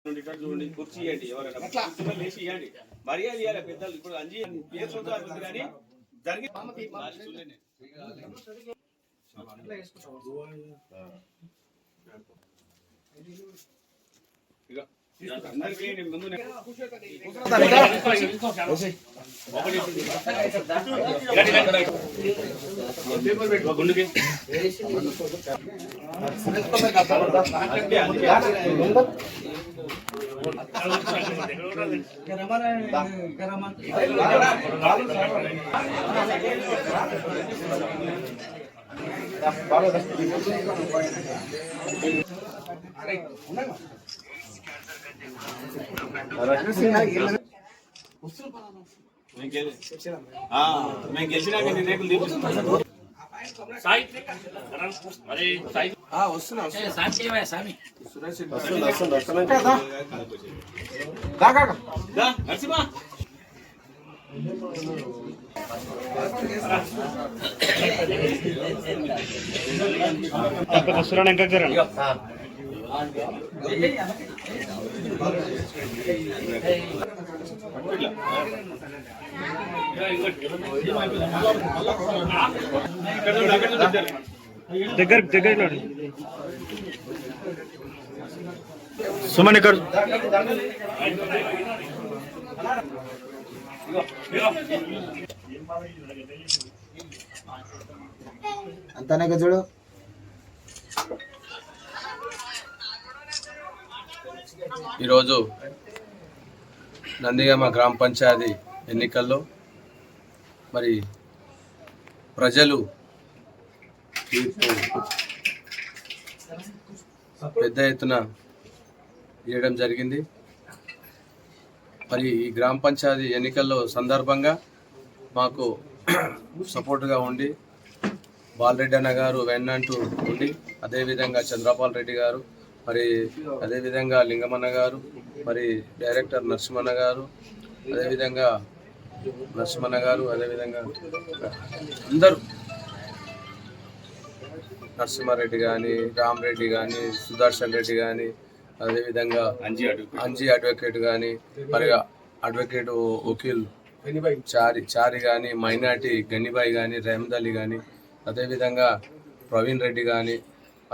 చూడండి, కుర్చీ ఇవ్వండి, ఎవరైనా కుర్చీలో లేచి ఇవ్వండి, మర్యాద ఇవ్వాలి పెద్దలు. ఇప్పుడు అంజీ కేసులతో అవుతుంది కానీ జరిగి ముందు మేము గెలిచినాక రేకులు తీపిస్తున్నాం. నరసింహ దగ్గర సుమన్ ఇక్కడ అంతానే చూడు. ఈరోజు నందిగామ గ్రామ పంచాయతీ ఎన్నికల్లో మరి ప్రజలు తీర్పు పెద్ద ఎత్తున ఇవ్వడం జరిగింది. మరి ఈ గ్రామ పంచాయతీ ఎన్నికల్లో సందర్భంగా మాకు సపోర్టుగా ఉండి బాలరెడ్డి అన్న గారు వెన్నంటూ ఉండి, అదేవిధంగా చంద్రపాల్ రెడ్డి గారు, మరి అదేవిధంగా లింగమన్న గారు, మరి డైరెక్టర్ నరసింహన్న గారు, అదేవిధంగా అందరూ నరసింహారెడ్డి కానీ, రామరెడ్డి కానీ, సుదర్శన్ రెడ్డి కానీ, అదేవిధంగా అంజీ అడ్వకేట్ కానీ, మరి అడ్వకేట్ వకీల్ చారి కానీ, మైనార్టీ గనిబాయి కానీ, రేహమద్ అలీ కానీ, అదేవిధంగా ప్రవీణ్ రెడ్డి కానీ,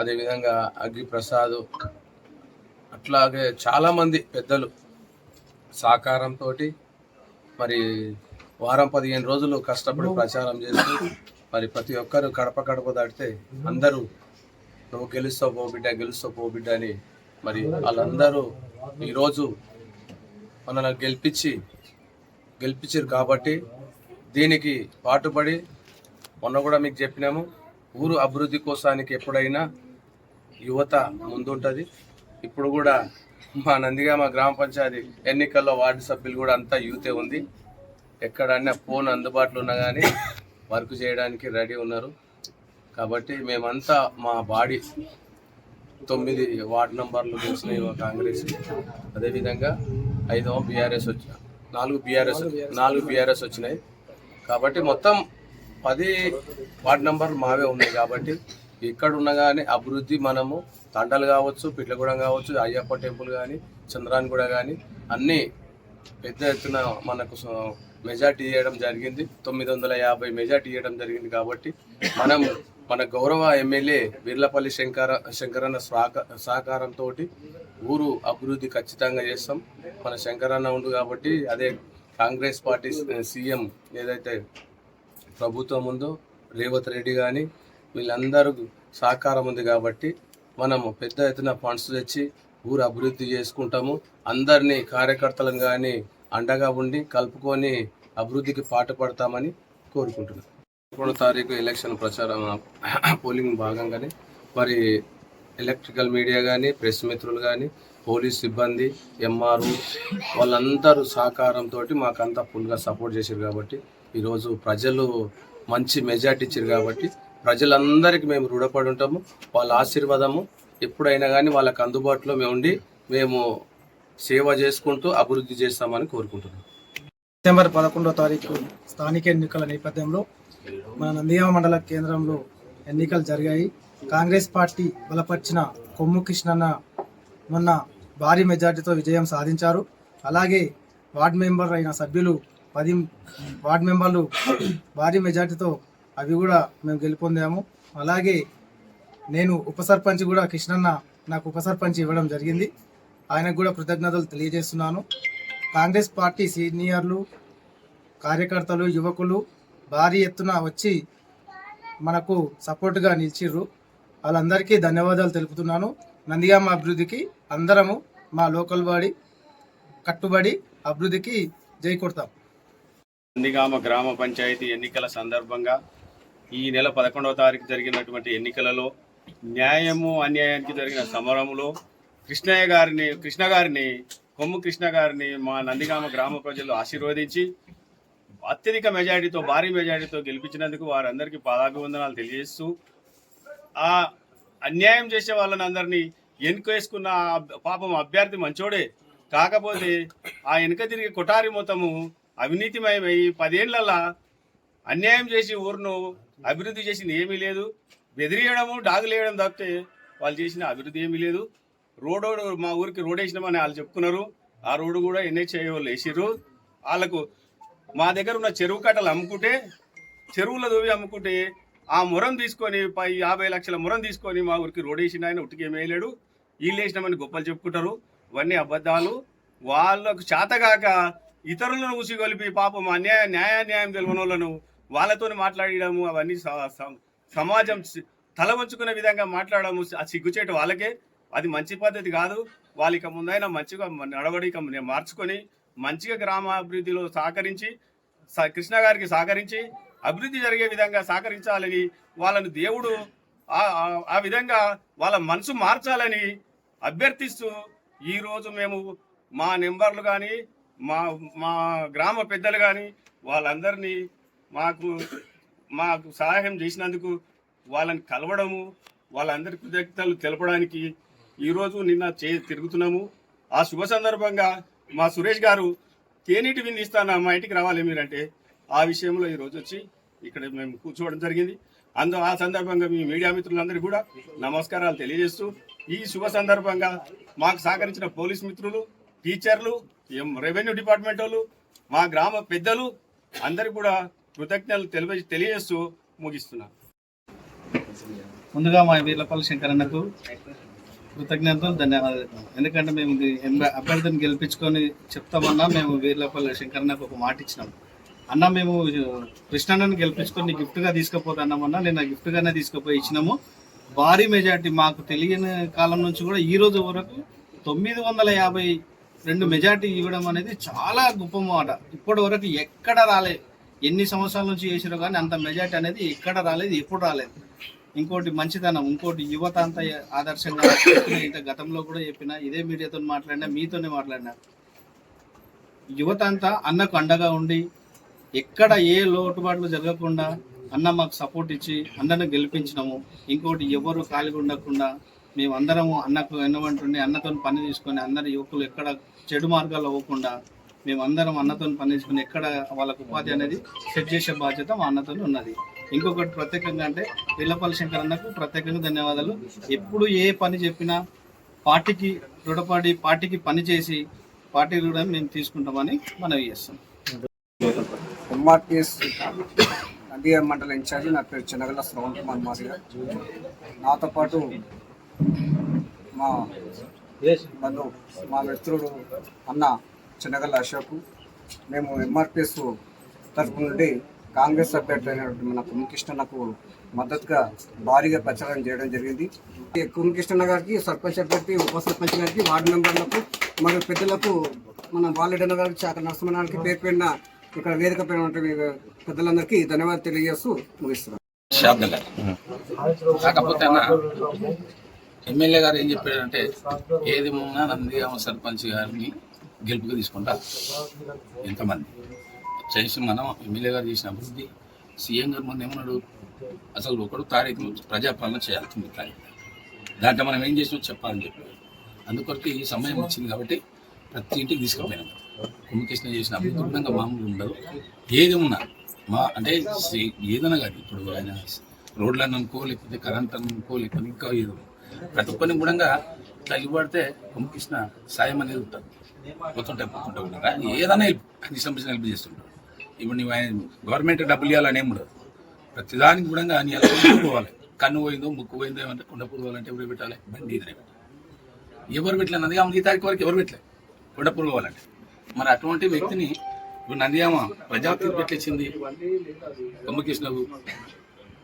అదేవిధంగా అగ్గి ప్రసాద్, అట్లాగే చాలామంది పెద్దలు సహకారంతో మరి వారం 15 రోజులు కష్టపడి ప్రచారం చేస్తూ మరి ప్రతి ఒక్కరు కడప దాటితే అందరూ నువ్వు గెలుస్తావు పో బిడ్డ అని మరి వాళ్ళందరూ ఈరోజు మనల్ని గెలిపించారు. కాబట్టి దీనికి పాటుపడి మొన్న కూడా మీకు చెప్పినాము, ఊరు అభివృద్ధి కోసానికి ఎప్పుడైనా యువత ముందుంటుంది. ఇప్పుడు కూడా మా నందిగామ గ్రామ పంచాయతీ ఎన్నికల్లో వార్డు సభ్యులు కూడా అంతా యూతే ఉంది. ఎక్కడన్నా ఫోన్ అందుబాటులో ఉన్నా కానీ వర్క్ చేయడానికి రెడీ ఉన్నారు. కాబట్టి మేమంతా మా బాడీ 9 వార్డు నంబర్లు గెలిచినాయి కాంగ్రెస్, అదేవిధంగా 5 బీఆర్ఎస్ వచ్చి 4 బీఆర్ఎస్ వచ్చినాయి. కాబట్టి మొత్తం 10 వార్డు నంబర్లు మావే ఉన్నాయి. కాబట్టి ఇక్కడ ఉన్న కానీ అభివృద్ధి మనము తండలు కావచ్చు, పిట్లగూడెం కావచ్చు, అయ్యప్ప టెంపుల్ కానీ, చంద్రాన్గూడ కానీ అన్నీ పెద్ద ఎత్తున మనకు మెజార్టీ ఇవ్వడం జరిగింది. 950 మెజార్టీ ఇవ్వడం జరిగింది. కాబట్టి మనం మన గౌరవ ఎమ్మెల్యే వీర్లపల్లి శంకరన్న సహకారంతో ఊరు అభివృద్ధి ఖచ్చితంగా చేస్తాం. మన శంకరన్న ఉండు కాబట్టి అదే కాంగ్రెస్ పార్టీ సీఎం ఏదైతే ప్రభుత్వం ఉందో రేవంత్ రెడ్డి కానీ వీళ్ళందరూ సహకారం ఉంది. కాబట్టి మనము పెద్ద ఎత్తున ఫండ్స్ తెచ్చి ఊరు అభివృద్ధి చేసుకుంటాము. అందరినీ కార్యకర్తలను కానీ అండగా ఉండి కలుపుకొని అభివృద్ధికి పాటుపడతామని కోరుకుంటున్నాను. 1 తారీఖు ఎలక్షన్ ప్రచారం పోలింగ్ భాగంగానే మరి ఎలక్ట్రికల్ మీడియా కానీ, ప్రెస్ మిత్రులు కానీ, పోలీస్ సిబ్బంది, ఎంఆర్ఓ వాళ్ళందరూ సహకారంతో మాకంతా ఫుల్గా సపోర్ట్ చేశారు. కాబట్టి ఈరోజు ప్రజలు మంచి మెజార్టీ ఇచ్చారు. కాబట్టి ప్రజలందరికీ మేము రుణపడి ఉంటాము. వాళ్ళ ఆశీర్వాదము ఎప్పుడైనా కానీ వాళ్ళకి అందుబాటులో మేము సేవ చేసుకుంటూ అభివృద్ధి చేస్తామని కోరుకుంటున్నాం. డిసెంబర్ 11వ తారీఖు స్థానిక ఎన్నికల నేపథ్యంలో మన నందిగామ మండల కేంద్రంలో ఎన్నికలు జరిగాయి. కాంగ్రెస్ పార్టీ బలపరిచిన కొమ్ము కృష్ణన్న మొన్న భారీ మెజార్టీతో విజయం సాధించారు. అలాగే వార్డ్ మెంబర్ అయిన సభ్యులు 10 వార్డ్ మెంబర్లు భారీ మెజార్టీతో అవి కూడా మేము గెలుపొందాము. అలాగే నేను ఉప సర్పంచ్ కూడా కృష్ణన్న నాకు ఉప సర్పంచ్ ఇవ్వడం జరిగింది. ఆయనకు కూడా కృతజ్ఞతలు తెలియజేస్తున్నాను. కాంగ్రెస్ పార్టీ సీనియర్లు, కార్యకర్తలు, యువకులు భారీ ఎత్తున వచ్చి మనకు సపోర్టుగా నిలిచిర్రు. వాళ్ళందరికీ ధన్యవాదాలు తెలుపుతున్నాను. నందిగామ అభివృద్ధికి అందరము మా లోకల్ బాడీ కట్టుబడి అభివృద్ధికి జై కొడతాం. నందిగామ గ్రామ పంచాయతీ ఎన్నికల సందర్భంగా ఈ నెల 11వ తారీఖు జరిగినటువంటి ఎన్నికలలో న్యాయము అన్యాయానికి జరిగిన సమరంలో కృష్ణ గారిని కొమ్ము కృష్ణ గారిని మా నందిగామ గ్రామ ప్రజలు ఆశీర్వదించి అత్యధిక మెజారిటీతో భారీ మెజారిటీతో గెలిపించినందుకు వారందరికీ పాదాభివందనాలు తెలియజేస్తూ ఆ అన్యాయం చేసే వాళ్ళని అందరినీ ఎన్నికేసుకున్న పాపం అభ్యర్థి మంచోడే, కాకపోతే ఆ వెనుక తిరిగి కొటారి మొత్తము అవినీతిమయమై 10 ఏళ్లలో అన్యాయం చేసి ఊరును అభివృద్ధి చేసింది ఏమీ లేదు. బెదిరియడము డాగులేయడం తప్పితే వాళ్ళు చేసిన అభివృద్ధి ఏమీ లేదు. రోడ్డు మా ఊరికి రోడ్ వేసినామని వాళ్ళు చెప్పుకున్నారు. ఆ రోడ్డు కూడా NHA వాళ్ళు వేసిర్రు. వాళ్ళకు మా దగ్గర ఉన్న చెరువు కట్టలు అమ్ముకుంటే, చెరువుల దోవి అమ్ముకుంటే ఆ మురం తీసుకొని 50 లక్షల మురం తీసుకొని మా ఊరికి రోడ్ వేసిన ఆయన ఉట్టికి ఏమి వేయలేడు. వీళ్ళు వేసినామని గొప్పలు చెప్పుకుంటారు. ఇవన్నీ అబద్ధాలు. వాళ్ళకు చేతగాక ఇతరులను ఉసిగొలిపి పాపం న్యాయాన్యాయం తెలియని వాళ్ళను వాళ్ళతో మాట్లాడము, అవన్నీ సమాజం తల వంచుకునే విధంగా మాట్లాడము ఆ సిగ్గుచేటు వాళ్ళకే. అది మంచి పద్ధతి కాదు. వాళ్ళకి ముందైనా మంచిగా నడవడిక మార్చుకొని మంచిగా గ్రామాభివృద్ధిలో సహకరించి కృష్ణ గారికి సహకరించి అభివృద్ధి జరిగే విధంగా సహకరించాలని, వాళ్ళని దేవుడు ఆ విధంగా వాళ్ళ మనసు మార్చాలని అభ్యర్థిస్తూ ఈరోజు మేము మా నెంబర్లు కానీ మా గ్రామ పెద్దలు కానీ వాళ్ళందరినీ మాకు సహాయం చేసినందుకు వాళ్ళని కలవడము, వాళ్ళందరి కృతజ్ఞతలు తెలపడానికి ఈరోజు నిన్న తిరుగుతున్నాము. ఆ శుభ సందర్భంగా మా సురేష్ గారు తేనీటి విందు ఇస్తాను మా ఇంటికి రావాలి మీరంటే ఆ విషయంలో ఈరోజు వచ్చి ఇక్కడ మేము కూర్చోవడం జరిగింది. ఆ సందర్భంగా మీ మీడియా మిత్రులందరికీ కూడా నమస్కారాలు తెలియజేస్తూ ఈ శుభ సందర్భంగా మాకు సహకరించిన పోలీస్ మిత్రులు, టీచర్లు, రెవెన్యూ డిపార్ట్మెంట్ వాళ్ళు, మా గ్రామ పెద్దలు అందరికీ కూడా కృతజ్ఞతలు తెలియజేస్తూ ముగిస్తున్నాను. ముందుగా మా వీర్లపల్లి శంకరన్నకు కృతజ్ఞతలు, ధన్యవాదాలు. ఎందుకంటే మేము అభ్యర్థిని గెలిపించుకొని చెప్తామన్నా మేము వీర్లపల్లి శంకరన్నకు ఒక మాట ఇచ్చినాం. అన్న మేము కృష్ణన్నని గెలిపించుకొని గిఫ్ట్గా తీసుకుపోతామన్నా నేను గిఫ్ట్గానే తీసుకుపోయి ఇచ్చినాము. భారీ మెజార్టీ మాకు తెలియని కాలం నుంచి కూడా ఈ రోజు వరకు 952 మెజార్టీ ఇవ్వడం అనేది చాలా గొప్ప మాట. ఇప్పటి వరకు ఎక్కడ రాలేదు. ఎన్ని సంవత్సరాల నుంచి చేసిరో కానీ అంత మెజార్టీ అనేది ఎక్కడ రాలేదు, ఎప్పుడు రాలేదు. ఇంకోటి మంచితనం, ఇంకోటి యువత అంతా ఆదర్శంగా ఇంత గతంలో కూడా చెప్పిన, ఇదే మీడియాతో మాట్లాడినా, మీతోనే మాట్లాడినా, యువత అంతా అన్నకు అండగా ఉండి ఎక్కడ ఏ లోటుబాట్లు జరగకుండా అన్న మాకు సపోర్ట్ ఇచ్చి అన్నను గెలిపించినాము. ఇంకోటి ఎవరు ఖాళీగా ఉండకుండా మేమందరము అన్నకు ఎన్నవంటుండి అన్నతో పని తీసుకొని అందరి యువకులు ఎక్కడ చెడు మార్గాల్లో పోకుండా మేమందరం అన్నతో పని తీసుకుని ఎక్కడ వాళ్ళకు ఉపాధి అనేది సెట్ చేసే బాధ్యత మా అన్నతో ఉన్నది. ఇంకొకటి ప్రత్యేకంగా అంటే వీర్లపల్లి శంకరన్నకు ప్రత్యేకంగా ధన్యవాదాలు. ఎప్పుడు ఏ పని చెప్పినా పార్టీకి రుణపడి పార్టీకి పని చేసి పార్టీ కూడా మేము తీసుకుంటామని మనవి చేస్తాం. ఎంఆర్పిఎస్ నందిగామ మండల ఇన్ఛార్జి, నా పేరు చిన్నగల్ల శ్రవణ్ కుమార్ మాదిగా. నాతో పాటు మా మిత్రుడు అన్న చిన్నగల్ల అశోక్, మేము ఎంఆర్పిఎస్ తరఫు నుండి కాంగ్రెస్ అభ్యర్థి అయినటువంటి మన కుమ్మికృష్ణన్నకు మద్దతుగా భారీగా ప్రచారం చేయడం జరిగింది. కుమ్మికృష్ణన్న గారికి, సర్పంచ్ అభ్యర్థి, ఉప సర్పంచ్ గారికి, వార్డు మెంబర్లకు మరియు పెద్దలకు, మన బాలరెడ్డి గారికి, చాక నరసింహనానికి పేరు పేరున ఇక్కడ వేదిక పైన పెద్దలందరికీ ధన్యవాదాలు తెలియజేస్తూ ముగిస్తున్నాను. కాకపోతే అన్న ఎమ్మెల్యే గారు ఏం చెప్పాడంటే ఏది ఉన్నా నందిగామ సర్పంచ్ గారిని గెలుపుగా తీసుకుంటా. ఎంతమంది చేసి మనం ఎమ్మెల్యే గారు చేసిన అభివృద్ధి, సీఎం గారు మనం ఏమన్నాడు, అసలు ఒకడు తారీఖు ప్రజాపాలన చేయాల్సింది దాంట్లో మనం ఏం చేసినా చెప్పాలని చెప్పాడు. అందుకొరకు ఈ సమయం వచ్చింది కాబట్టి ప్రతి ఇంటికి తీసుకుపోయినాం. కుమ్మికృష్ణ చేసిన అభివృద్ధి కూడా మామూలు ఉండదు. ఏది ఉన్నా అంటే ఏదైనా కానీ ఇప్పుడు ఆయన రోడ్లను అనుకో, లేకపోతే కరెంట్ అనుకో, లేకపోతే ఇంకా ఏదో ప్రతి ఒక్కరిని కూడా ఇట్లా ఇవ్వడితే కృష్ణ సాయం అనేది ఉంటుంది. పోతుంటే కూడా ఏదైనా హెల్ప్ కృష్ణ హెల్ప్ చేస్తుంటాడు. ఇప్పుడు నువ్వు ఆయన గవర్నమెంట్ డబ్బులు ఇవ్వాలని ఏమి ఉండదు. ప్రతిదానికి కూడా నీ ఎలా పోవాలి, కన్ను పోయిందో ముక్కు పోయిందో ఏమంటే కొండపూర్ పోవాలంటే ఎవరు పెట్టాలి, బండి ఇదే పెట్టాలి. ఎవరు పెట్టలే నందిగామ ఈ తారీఖు వరకు ఎవరు పెట్టలే కొండపూర్ పోవాలంటే. మరి అటువంటి వ్యక్తిని ఇప్పుడు నందిగామ ప్రజా తీర్పు ఎట్లిచ్చింది, కృష్ణకు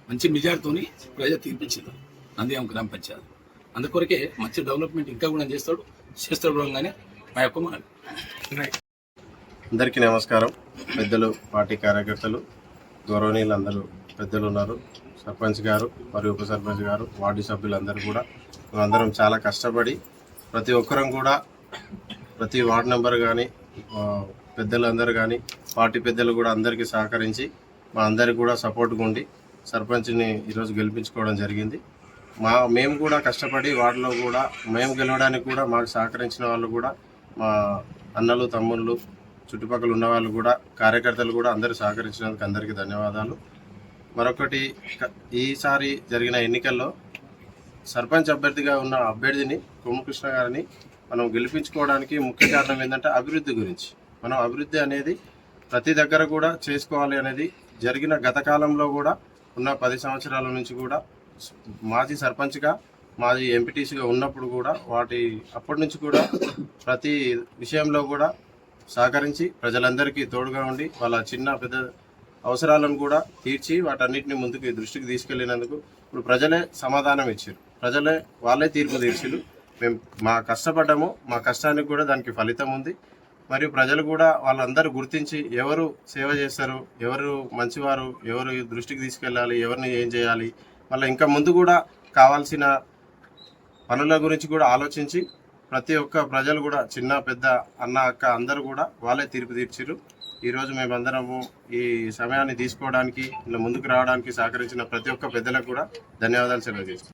మంచి మెజార్టీతోని ప్రజా తీర్పిచ్చింది నందిగామ గ్రామ పంచాయతీ. అందుకొరకే మంచి డెవలప్మెంట్ ఇంకా కూడా చేస్తాడు కానీ మా యొక్క మనవి. అందరికీ నమస్కారం. పెద్దలు, పార్టీ కార్యకర్తలు, గౌరవనీయులు అందరూ పెద్దలు ఉన్నారు, సర్పంచ్ గారు మరియు ఉప సర్పంచ్ గారు, వార్డు సభ్యులందరూ కూడా మేమందరం చాలా కష్టపడి ప్రతి ఒక్కరం కూడా ప్రతి వార్డు మెంబర్ కానీ పెద్దలందరూ కానీ పార్టీ పెద్దలు కూడా అందరికీ సహకరించి మా అందరికి కూడా సపోర్ట్గా ఉండి సర్పంచ్ని ఈరోజు గెలిపించుకోవడం జరిగింది. మేము కూడా కష్టపడి వార్డులో కూడా మేము గెలవడానికి కూడా మాకు సహకరించిన వాళ్ళు కూడా మా అన్నలు, తమ్ముళ్ళు, చుట్టుపక్కల ఉన్న వాళ్ళు కూడా, కార్యకర్తలు కూడా అందరూ సహకరించినందుకు అందరికీ ధన్యవాదాలు. మరొకటి, ఈసారి జరిగిన ఎన్నికల్లో సర్పంచ్ అభ్యర్థిగా ఉన్న అభ్యర్థిని కృష్ణ గారిని మనం గెలిపించుకోవడానికి ముఖ్య కారణం ఏంటంటే అభివృద్ధి గురించి. మనం అభివృద్ధి అనేది ప్రతి దగ్గర కూడా చేసుకోవాలి అనేది జరిగిన గత కాలంలో కూడా ఉన్న 10 సంవత్సరాల నుంచి కూడా మాజీ సర్పంచ్గా, మాజీ ఎంపీటీసీగా ఉన్నప్పుడు కూడా అప్పటి నుంచి కూడా ప్రతి విషయంలో కూడా సహకరించి ప్రజలందరికీ తోడుగా ఉండి వాళ్ళ చిన్న పెద్ద అవసరాలను కూడా తీర్చి వాటన్నిటిని ముందుకు దృష్టికి తీసుకెళ్లినందుకు ఇప్పుడు ప్రజలే సమాధానం ఇచ్చారు. ప్రజలే వాళ్ళే తీర్పు తీర్చిరు. మేము మా కష్టపడ్డాము, మా కష్టానికి కూడా దానికి ఫలితం ఉంది. మరియు ప్రజలు కూడా వాళ్ళందరూ గుర్తించి ఎవరు సేవ చేస్తారు, ఎవరు మంచివారు, ఎవరు దృష్టికి తీసుకెళ్ళాలి, ఎవరిని ఏం చేయాలి, మళ్ళీ ఇంకా ముందు కూడా కావాల్సిన పనుల గురించి కూడా ఆలోచించి ప్రతి ఒక్క ప్రజలు కూడా చిన్న పెద్ద అన్న అక్క అందరూ కూడా వాళ్ళే తీర్పు తీర్చిరు. ఈరోజు మేమందరము ఈ సమయాన్ని తీసుకోవడానికి, ఇలా ముందుకు రావడానికి సహకరించిన ప్రతి ఒక్క పెద్దలకు కూడా ధన్యవాదాలు తెలియజేస్తాం.